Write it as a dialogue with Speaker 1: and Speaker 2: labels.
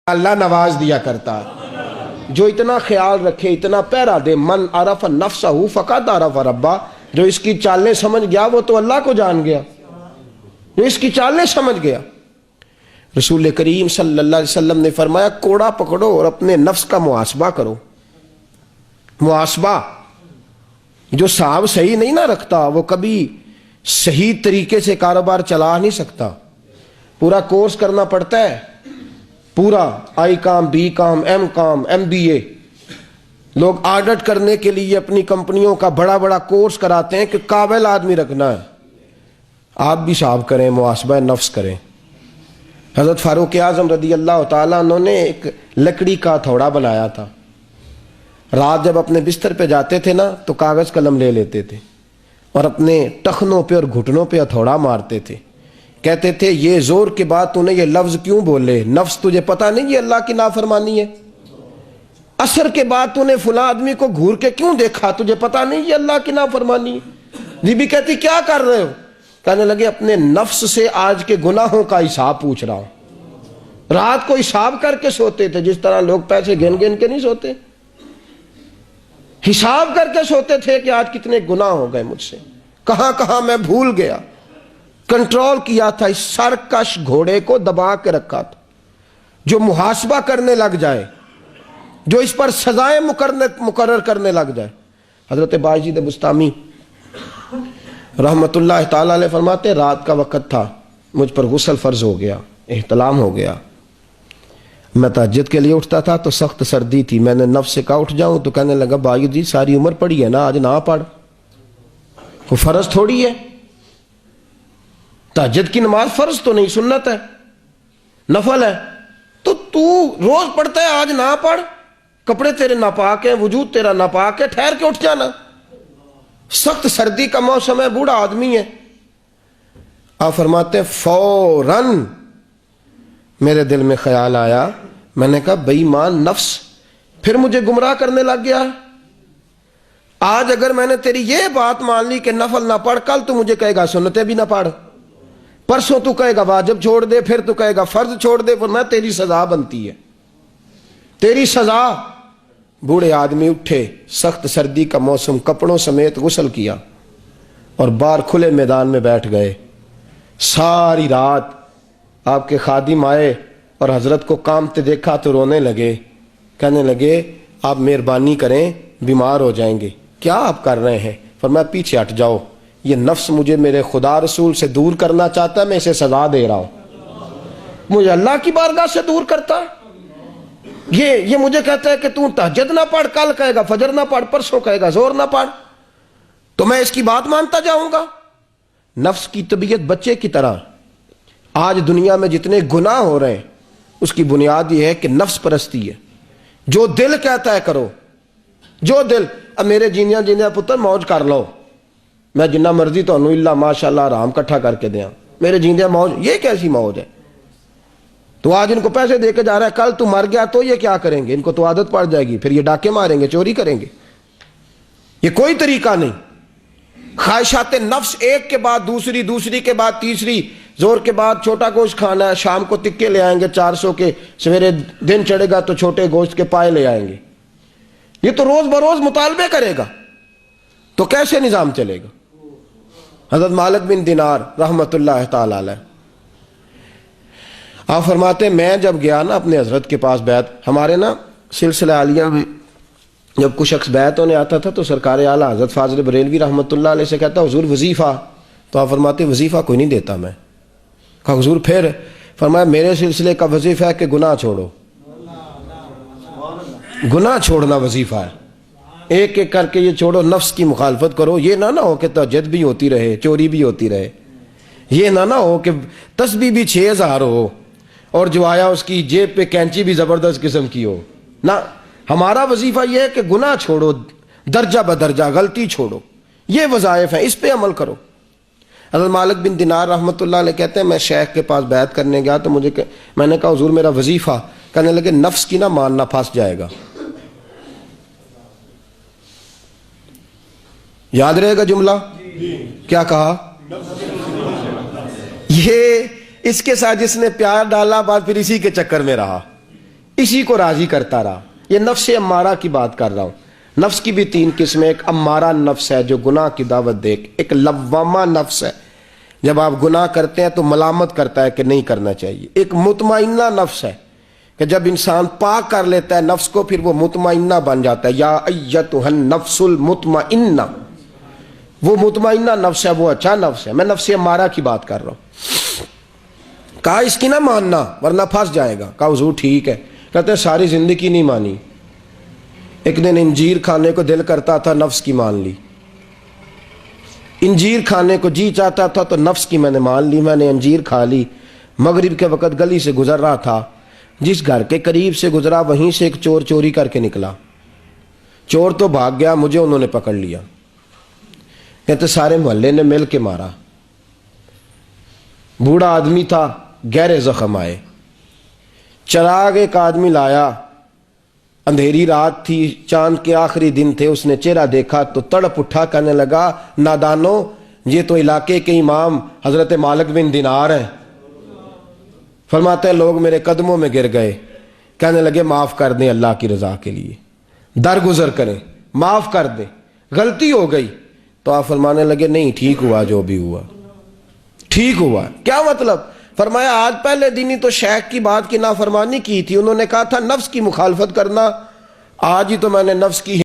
Speaker 1: اللہ نواز دیا کرتا ہے۔ جو اتنا خیال رکھے، اتنا پیرا دے، من عرف نفسہ فقد عرف ربہ، جو اس کی چالیں سمجھ گیا وہ تو اللہ کو جان گیا، جو اس کی چالیں سمجھ گیا۔ رسول کریم صلی اللہ علیہ وسلم نے فرمایا کوڑا پکڑو اور اپنے نفس کا محاسبہ کرو۔ محاسبہ، جو حساب صحیح نہیں نہ رکھتا وہ کبھی صحیح طریقے سے کاروبار چلا نہیں سکتا۔ پورا کورس کرنا پڑتا ہے، پورا آئی کام، بی کام، ایم بی اے۔ لوگ آڈٹ کرنے کے لیے اپنی کمپنیوں کا بڑا بڑا کورس کراتے ہیں کہ قابل آدمی رکھنا ہے۔ آپ بھی حساب کریں، محاسبہ نفس کریں۔ حضرت فاروق اعظم رضی اللہ تعالیٰ عنہ نے ایک لکڑی کا ہتھوڑا بنایا تھا۔ رات جب اپنے بستر پہ جاتے تھے نا تو کاغذ قلم لے لیتے تھے اور اپنے ٹخنوں پہ اور گھٹنوں پہ ہتھوڑا مارتے تھے۔ کہتے تھے یہ زور کے بعد تو نے یہ لفظ کیوں بولے؟ نفس تجھے پتہ نہیں یہ اللہ کی نافرمانی ہے؟ عصر کے بعد تو نے فلاں آدمی کو گھور کے کیوں دیکھا؟ تجھے پتہ نہیں یہ اللہ کی نافرمانی ہے؟ بی بی کہتی کیا کر رہے ہو؟ کہنے لگے اپنے نفس سے آج کے گناہوں کا حساب پوچھ رہا ہوں۔ رات کو حساب کر کے سوتے تھے، جس طرح لوگ پیسے گن گن کے نہیں سوتے، حساب کر کے سوتے تھے کہ آج کتنے گناہ ہو گئے مجھ سے، کہاں کہاں میں بھول گیا۔ کنٹرول کیا تھا، اس سرکش گھوڑے کو دبا کے رکھا تھا۔ جو محاسبہ کرنے لگ جائے، جو اس پر سزائیں مقرر کرنے لگ جائے۔ حضرت باجید بستامی رحمت اللہ تعالیٰ علیہ فرماتے رات کا وقت تھا، مجھ پر غسل فرض ہو گیا، احتلام ہو گیا۔ میں تہجد کے لیے اٹھتا تھا تو سخت سردی تھی، میں نے نفس سے کہا اٹھ جاؤں تو کہنے لگا باجید جی ساری عمر پڑھی ہے نا، آج نہ پڑھ، وہ فرض تھوڑی ہے۔ تہجد کی نماز فرض تو نہیں، سنت ہے، نفل ہے، تو روز پڑھتا ہے، آج نہ پڑھ، کپڑے تیرے ناپاک ہیں، وجود تیرا ناپاک ہے، ٹھہر کے اٹھ جانا، سخت سردی کا موسم ہے، بوڑھا آدمی ہے۔ آپ فرماتے ہیں فوراً میرے دل میں خیال آیا، میں نے کہا بے ایمان نفس پھر مجھے گمراہ کرنے لگ گیا۔ آج اگر میں نے تیری یہ بات مان لی کہ نفل نہ پڑھ، کل تو مجھے کہے گا سنتیں بھی نہ پڑھ، پرسوں تو کہے گا واجب چھوڑ دے، پھر تو کہے گا فرض چھوڑ دے، پر میں تیری سزا بنتی ہے، تیری سزا۔ بوڑھے آدمی اٹھے، سخت سردی کا موسم، کپڑوں سمیت غسل کیا اور باہر کھلے میدان میں بیٹھ گئے۔ ساری رات آپ کے خادم آئے اور حضرت کو کامتے دیکھا تو رونے لگے، کہنے لگے آپ مہربانی کریں، بیمار ہو جائیں گے۔ کیا آپ کر رہے ہیں؟ فرمایا پیچھے ہٹ جاؤ، یہ نفس مجھے میرے خدا رسول سے دور کرنا چاہتا ہے، میں اسے سزا دے رہا ہوں۔ مجھے اللہ کی بارگاہ سے دور کرتا ہے، یہ مجھے کہتا ہے کہ تو تہجد نہ پڑھ، کل کہے گا فجر نہ پڑھ، پرسوں کہے گا زور نہ پڑھ، تو میں اس کی بات مانتا جاؤں گا؟ نفس کی طبیعت بچے کی طرح۔ آج دنیا میں جتنے گناہ ہو رہے ہیں اس کی بنیاد یہ ہے کہ نفس پرستی ہے۔ جو دل کہتا ہے کرو، جو دل، اب میرے جیندیاں پتر موج کر لو، میں جنہ مرضی تو انہوں اللہ ماشاءاللہ آرام کٹھا کر کے دیا، میرے جیندیاں موج، یہ کیسی موج ہے؟ تو آج ان کو پیسے دے کے جا رہا ہے، کل تو مر گیا تو یہ کیا کریں گے؟ ان کو تو عادت پڑ جائے گی، پھر یہ ڈاکے ماریں گے، چوری کریں گے۔ یہ کوئی طریقہ نہیں۔ خواہشات نفس ایک کے بعد دوسری، دوسری کے بعد تیسری، زور کے بعد چھوٹا گوشت کھانا ہے، شام کو تکے لے آئیں گے 400 کے، سویرے دن چڑھے گا تو چھوٹے گوشت کے پائے لے آئیں گے۔ یہ تو روز بروز مطالبے کرے گا، تو کیسے نظام چلے گا؟ حضرت مالک بن دینار رحمت اللہ تعالی علیہ آپ فرماتے ہیں میں جب گیا نا اپنے حضرت کے پاس بیعت، ہمارے نا سلسلہ عالیہ میں جب کچھ شخص بیعت ہونے آتا تھا تو سرکار اعلیٰ حضرت فاضل بریلوی رحمت اللہ علیہ سے کہتا حضور وظیفہ، تو آپ فرماتے وظیفہ کوئی نہیں دیتا میں۔ کہا حضور پھر؟ فرمایا میرے سلسلے کا وظیفہ ہے کہ گناہ چھوڑو، گناہ چھوڑنا وظیفہ ہے، ایک ایک کر کے یہ چھوڑو، نفس کی مخالفت کرو۔ یہ نہ ہو کہ تہجد بھی ہوتی رہے، چوری بھی ہوتی رہے، یہ نہ ہو کہ تسبیح بھی 6000 ہو اور جو آیا اس کی جیب پہ کینچی بھی زبردست قسم کی ہو، نہ۔ ہمارا وظیفہ یہ ہے کہ گناہ چھوڑو، درجہ بدرجہ غلطی چھوڑو، یہ وظائف ہیں، اس پہ عمل کرو۔ حضرت مالک بن دینار رحمت اللہ علیہ کہتے ہیں میں شیخ کے پاس بیعت کرنے گیا تو میں نے کہا حضور میرا وظیفہ، کہنے لگے نفس کی نہ ماننا، پھنس جائے گا۔ یاد رہے گا جملہ؟ کیا کہا؟ یہ اس کے ساتھ جس نے پیار ڈالا بعد پھر اسی کے چکر میں رہا، اسی کو راضی کرتا رہا. یہ نفس امارہ کی بات کر رہا ہوں. نفس کی بھی 3 قسمیں. ایک امارہ نفس ہے جو گناہ کی دعوت دے. ایک لوامہ نفس ہے، جب آپ گناہ کرتے ہیں تو ملامت کرتا ہے کہ نہیں کرنا چاہیے. ایک مطمئنہ نفس ہے کہ جب انسان پاک کر لیتا ہے نفس کو پھر وہ مطمئنہ بن جاتا ہے. یا ایتھا النفس المطمئنہ، وہ مطمئنہ نفس ہے، وہ اچھا نفس ہے. میں نفس امارہ کی بات کر رہا ہوں. کہا اس کی نہ ماننا ورنہ پھنس جائے گا. کہا حضور ٹھیک ہے. کہتے ہیں ساری زندگی نہیں مانی. ایک دن انجیر کھانے کو دل کرتا تھا، نفس کی مان لی. انجیر کھانے کو جی چاہتا تھا تو نفس کی میں نے مان لی. میں نے انجیر کھا لی. مغرب کے وقت گلی سے گزر رہا تھا، جس گھر کے قریب سے گزرا وہیں سے ایک چور چوری کر کے نکلا. چور تو بھاگ گیا، مجھے انہوں نے پکڑ لیا. کہتے سارے محلے نے مل کے مارا. بوڑھا آدمی تھا، گہرے زخم آئے. چراغ ایک آدمی لایا، اندھیری رات تھی، چاند کے آخری دن تھے. اس نے چہرہ دیکھا تو تڑپ اٹھا، کہنے لگا نادانو، یہ تو علاقے کے امام حضرت مالک بن دینار ہیں. فرماتے ہیں لوگ میرے قدموں میں گر گئے، کہنے لگے معاف کر دیں اللہ کی رضا کے لیے، درگزر کریں، معاف کر دیں، غلطی ہو گئی. تو آپ فرمانے لگے نہیں، ٹھیک ہوا جو بھی ہوا، ٹھیک ہوا. کیا مطلب؟ فرمایا آج پہلے دن ہی تو شیخ کی بات کی نافرمانی کی تھی، انہوں نے کہا تھا نفس کی مخالفت کرنا، آج ہی تو میں نے نفس کی